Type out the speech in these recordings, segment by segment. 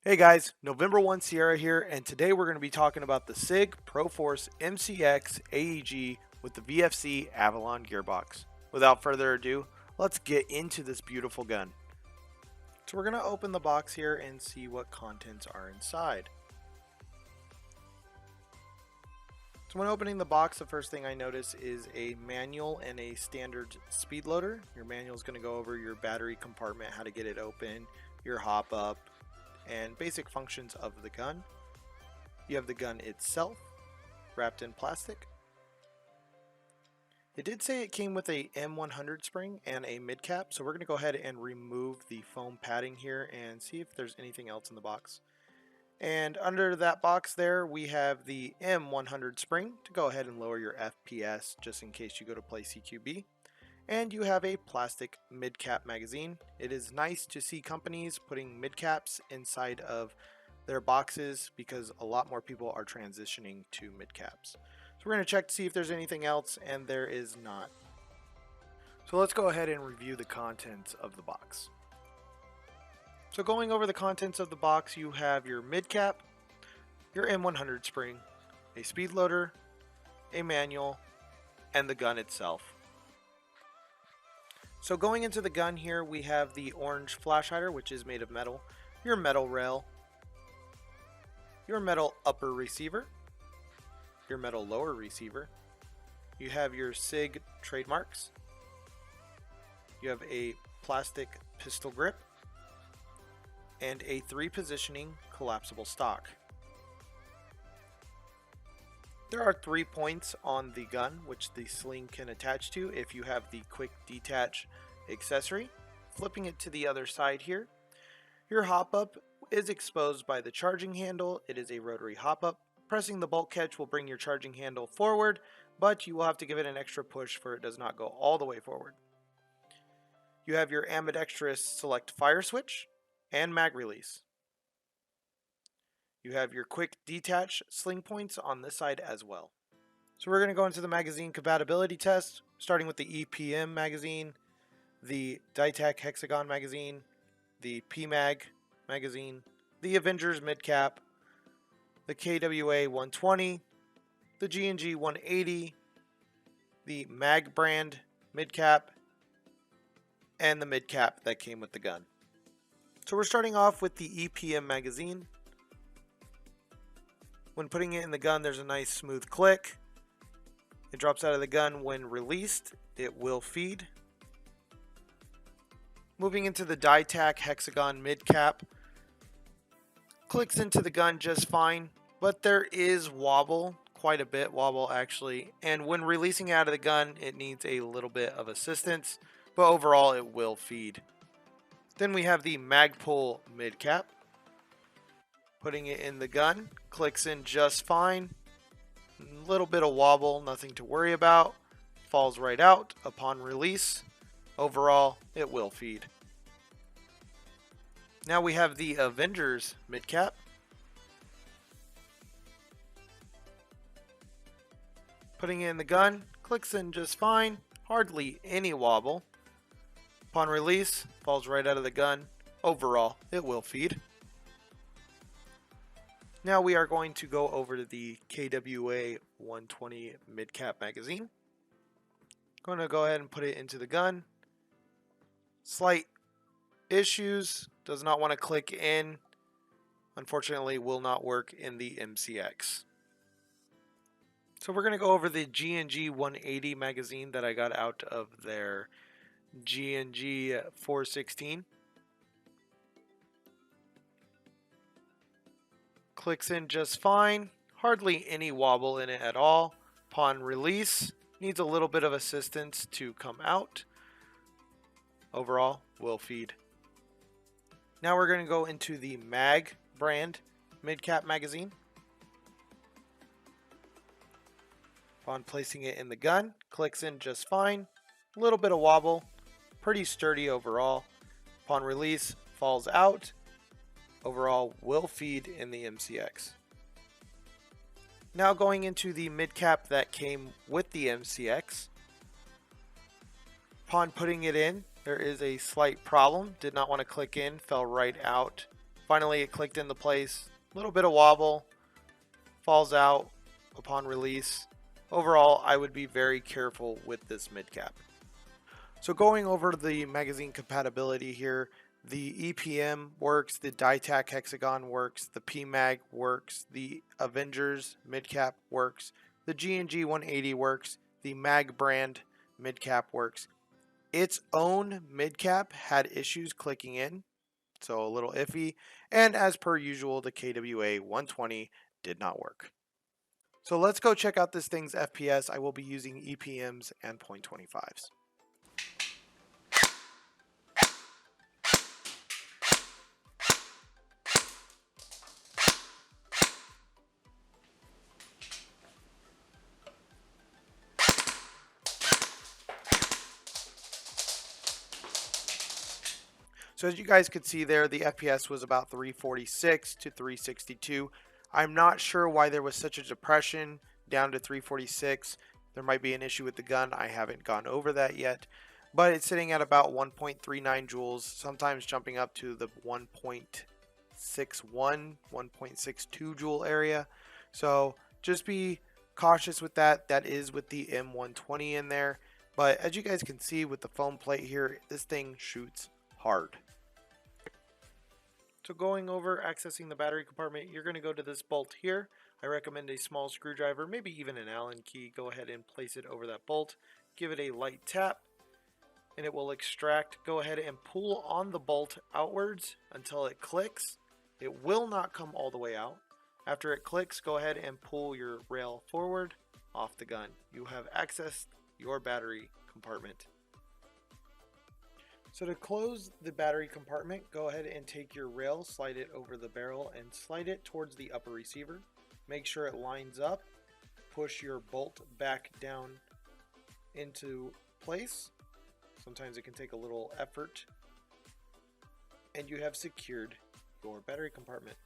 Hey guys, November 1 Sierra here, and today we're going to be talking about the SIG ProForce MCX AEG with the VFC Avalon Gearbox. Without further ado, let's get into this beautiful gun. So we're going to open the box here and see what contents are inside. So when opening the box, the first thing I notice is a manual and a standard speed loader. Your manual is going to go over your battery compartment, how to get it open, your hop up, and basic functions of the gun. You have the gun itself wrapped in plastic. It did say it came with a M100 spring and a mid cap, so we're going to go ahead and remove the foam padding here and see if there's anything else in the box. And under that box there we have the M100 spring to go ahead and lower your FPS just in case you go to play CQB. And you have a plastic mid-cap magazine. It is nice to see companies putting mid-caps inside of their boxes because a lot more people are transitioning to mid-caps. So we're going to check to see if there's anything else, and there is not. So let's go ahead and review the contents of the box. So going over the contents of the box, you have your mid-cap, your M100 spring, a speed loader, a manual, and the gun itself. So going into the gun here, we have the orange flash hider, which is made of metal, your metal rail, your metal upper receiver, your metal lower receiver, you have your SIG trademarks, you have a plastic pistol grip, and a 3-positioning collapsible stock. There are 3 points on the gun which the sling can attach to if you have the quick detach accessory. Flipping it to the other side here, your hop up is exposed by the charging handle. It is a rotary hop up. Pressing the bolt catch will bring your charging handle forward, but you will have to give it an extra push for it does not go all the way forward. You have your ambidextrous select fire switch and mag release. You have your quick detach sling points on this side as well. So we're going to go into the magazine compatibility test, starting with the EPM magazine, the Dytac hexagon magazine, the PMag magazine, the Avengers mid-cap, the KWA 120, the G&G 180, the Mag brand mid-cap, and the mid-cap that came with the gun. So we're starting off with the EPM magazine. When putting it in the gun, there's a nice smooth click. It drops out of the gun when released. It will feed. Moving into the Dytac hexagon mid-cap. Clicks into the gun just fine, but there is wobble, quite a bit wobble actually. And when releasing out of the gun, it needs a little bit of assistance, but overall it will feed. Then we have the Magpul mid-cap. Putting it in the gun, clicks in just fine. A little bit of wobble, nothing to worry about. Falls right out upon release. Overall, it will feed. Now we have the Avengers mid-cap. Putting it in the gun, clicks in just fine. Hardly any wobble. Upon release, falls right out of the gun. Overall, it will feed. Now we are going to go over to the KWA 120 mid-cap magazine. Going to go ahead and put it into the gun. Slight issues, does not want to click in. Unfortunately, will not work in the MCX. So we're going to go over the G&G 180 magazine that I got out of their G&G 416. Clicks in just fine, hardly any wobble in it at all. Upon release, needs a little bit of assistance to come out. Overall, will feed. Now we're going to go into the Mag brand mid-cap magazine. Upon placing it in the gun, clicks in just fine, a little bit of wobble, pretty sturdy overall. Upon release, falls out. Overall, will feed in the MCX. Now going into the mid-cap that came with the MCX. Upon putting it in, there is a slight problem. Did not want to click in, fell right out Finally, it clicked into place. A little bit of wobble, falls out upon release. Overall, I would be very careful with this mid cap. So going over the magazine compatibility here, the EPM works, the DITAC hexagon works, the PMAG works, the Avengers midcap works, the G&G 180 works, the MAG brand midcap works. Its own midcap had issues clicking in, so a little iffy, and as per usual, the KWA 120 did not work. So let's go check out this thing's FPS. I will be using EPMs and .25s. So as you guys could see there, the FPS was about 346 to 362. I'm not sure why there was such a depression down to 346. There might be an issue with the gun. I haven't gone over that yet. But it's sitting at about 1.39 joules, sometimes jumping up to the 1.61, 1.62 joule area. So just be cautious with that. That is with the M120 in there. But as you guys can see with the foam plate here, this thing shoots hard. So going over accessing the battery compartment, you're going to go to this bolt here. I recommend a small screwdriver, maybe even an Allen key. Go ahead and place it over that bolt. Give it a light tap and it will extract. Go ahead and pull on the bolt outwards until it clicks. It will not come all the way out. After it clicks, go ahead and pull your rail forward off the gun. You have accessed your battery compartment. So to close the battery compartment, go ahead and take your rail, slide it over the barrel, and slide it towards the upper receiver. Make sure it lines up. Push your bolt back down into place. Sometimes it can take a little effort. And you have secured your battery compartment.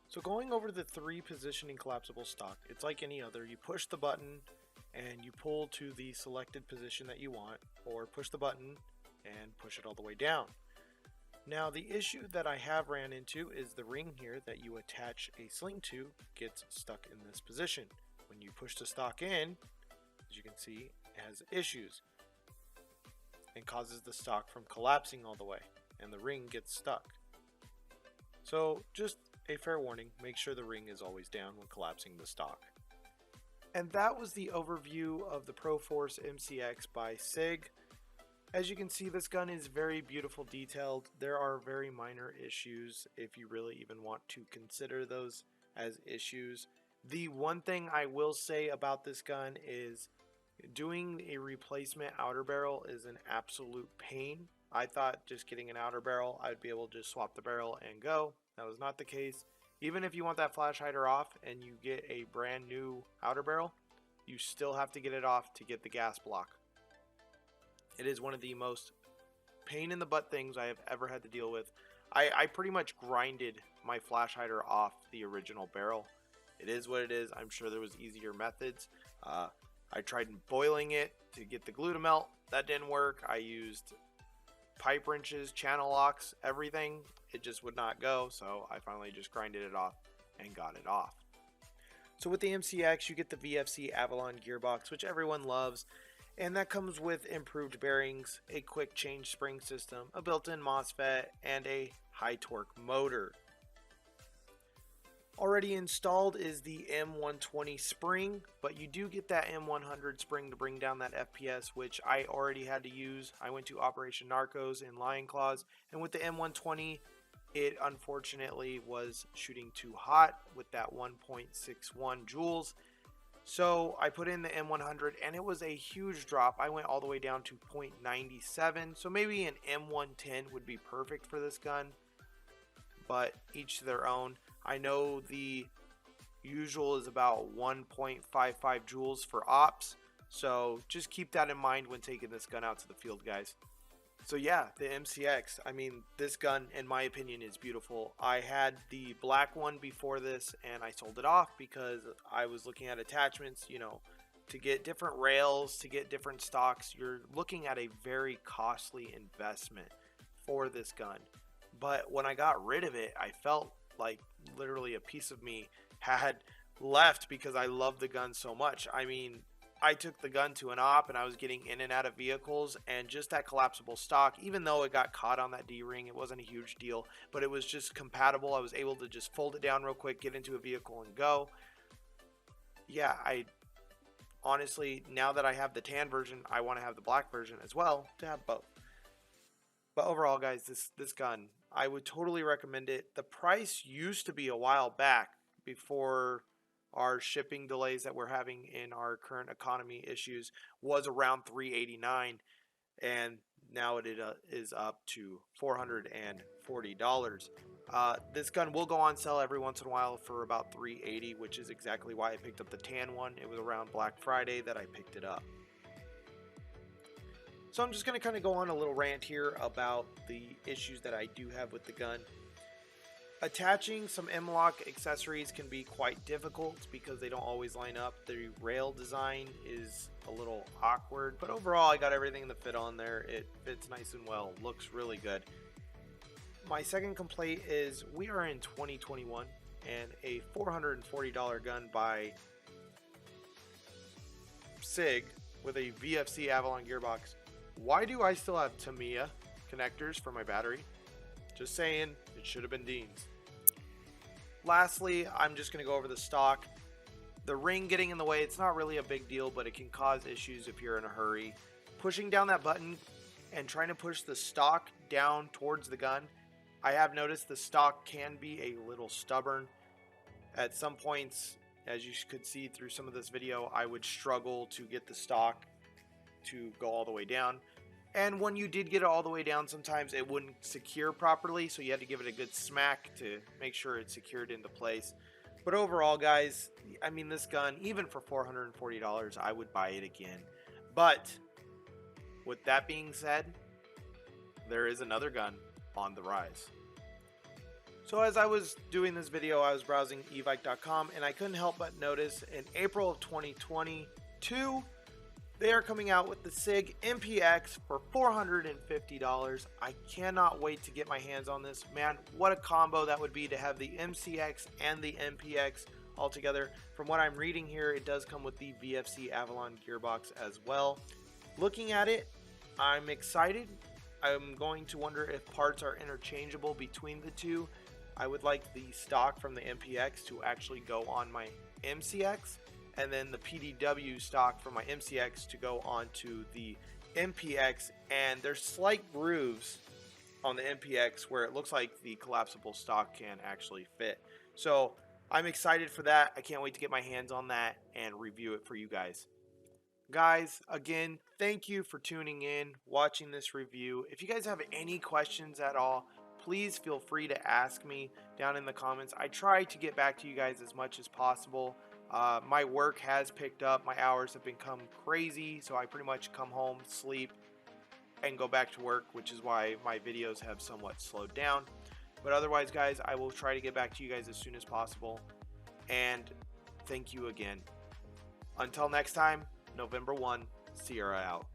So going over the 3 positioning collapsible stock, it's like any other. You push the button and you pull to the selected position that you want, or push the button and push it all the way down. Now the issue that I have ran into is the ring here that you attach a sling to gets stuck in this position. When you push the stock in, as you can see, it has issues and causes the stock from collapsing all the way, and the ring gets stuck. So just a fair warning, make sure the ring is always down when collapsing the stock. And that was the overview of the ProForce MCX by SIG. As you can see, this gun is very beautiful detailed. There are very minor issues if you really even want to consider those as issues. The one thing I will say about this gun is doing a replacement outer barrel is an absolute pain. I thought just getting an outer barrel, I'd be able to just swap the barrel and go. That was not the case. Even if you want that flash hider off and you get a brand new outer barrel, you still have to get it off to get the gas block. It is one of the most pain in the butt things I have ever had to deal with. I pretty much grinded my flash hider off the original barrel. It is what it is. I'm sure there was easier methods. I tried boiling it to get the glue to melt. That didn't work. I used pipe wrenches, channel locks, everything. It just would not go, so I finally just grinded it off and got it off. So with the MCX, you get the VFC Avalon Gearbox, which everyone loves, and that comes with improved bearings, a quick change spring system, a built-in MOSFET, and a high torque motor. Already installed is the M120 spring, but you do get that M100 spring to bring down that FPS, which I already had to use. I went to Operation Narcos in Lion Claws, and with the M120, it unfortunately was shooting too hot with that 1.61 joules. So I put in the M100 and it was a huge drop. I went all the way down to 0.97. So maybe an M110 would be perfect for this gun, but each to their own. I know the usual is about 1.55 joules for ops. So just keep that in mind when taking this gun out to the field, guys. So yeah, the MCX, I mean, this gun, in my opinion, is beautiful. I had the black one before this, and I sold it off because I was looking at attachments, you know, to get different rails, to get different stocks, you're looking at a very costly investment for this gun. But when I got rid of it, I felt like literally a piece of me had left because I love the gun so much. I mean, I took the gun to an op and I was getting in and out of vehicles, and just that collapsible stock, even though it got caught on that D-ring, it wasn't a huge deal, but it was just compatible. I was able to just fold it down real quick, get into a vehicle and go. Yeah, I honestly, now that I have the tan version, I want to have the black version as well to have both. But overall, guys, this gun, I would totally recommend it. The price used to be a while back before our shipping delays that we're having in our current economy issues was around $389, and now it is up to $440. This gun will go on sale every once in a while for about $380, which is exactly why I picked up the tan one. It was around Black Friday that I picked it up. So I'm just going to kind of go on a little rant here about the issues that I do have with the gun. Attaching some M-LOK accessories can be quite difficult because they don't always line up. The rail design is a little awkward, but overall I got everything to fit on there. It fits nice and well, looks really good. My second complaint is we are in 2021 and a $440 gun by SIG with a VFC Avalon Gearbox. Why do I still have Tamiya connectors for my battery? Just saying, it should have been Dean's. Lastly, I'm just going to go over the stock. The ring getting in the way, it's not really a big deal, but it can cause issues if you're in a hurry. Pushing down that button and trying to push the stock down towards the gun, I have noticed the stock can be a little stubborn. At some points, as you could see through some of this video, I would struggle to get the stock to go all the way down. And when you did get it all the way down, sometimes it wouldn't secure properly, so you had to give it a good smack to make sure it's secured into place. But overall, guys, I mean, this gun, even for $440, I would buy it again. But with that being said, there is another gun on the rise. So as I was doing this video, I was browsing evike.com, and I couldn't help but notice in April of 2022, they are coming out with the SIG MPX for $450. I cannot wait to get my hands on this. Man, what a combo that would be to have the MCX and the MPX all together. From what I'm reading here, it does come with the VFC Avalon Gearbox as well. Looking at it, I'm excited. I'm going to wonder if parts are interchangeable between the two. I would like the stock from the MPX to actually go on my MCX, and then the PDW stock from my MCX to go onto the MPX. And there's slight grooves on the MPX where it looks like the collapsible stock can actually fit. So I'm excited for that. I can't wait to get my hands on that and review it for you guys. Guys, again, thank you for tuning in, watching this review. If you guys have any questions at all, please feel free to ask me down in the comments. I try to get back to you guys as much as possible. My work has picked up. My hours have become crazy, so I pretty much come home, sleep, and go back to work, which is why my videos have somewhat slowed down. But otherwise, guys, I will try to get back to you guys as soon as possible. And thank you again. Until next time, November 1, Sierra out.